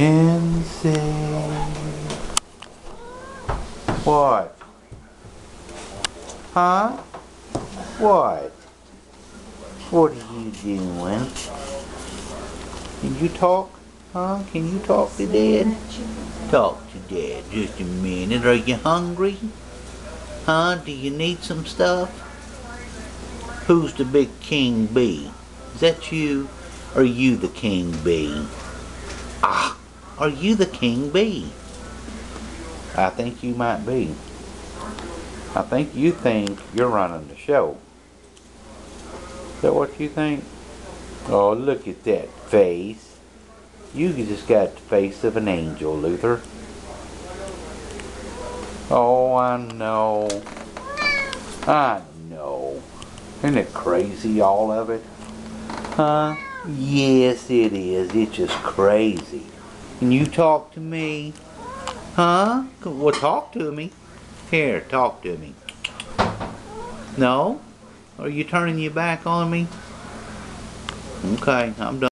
Mackenzie. What? Huh? What? What are you doing? Can you talk? Huh? Can you talk to Dad? Talk to Dad just a minute. Are you hungry? Huh? Do you need some stuff? Who's the big king bee? Is that you? Or are you the king bee? Ah, are you the king bee? I think you might be. I think you think you're running the show. Is that what you think? Oh, look at that face. You just got the face of an angel, Luther. Oh, I know. I know. Isn't it crazy, all of it? Huh? Yes, it is. It's just crazy. Can you talk to me? Huh? Well, talk to me. Here, talk to me. No? Are you turning your back on me? Okay, I'm done.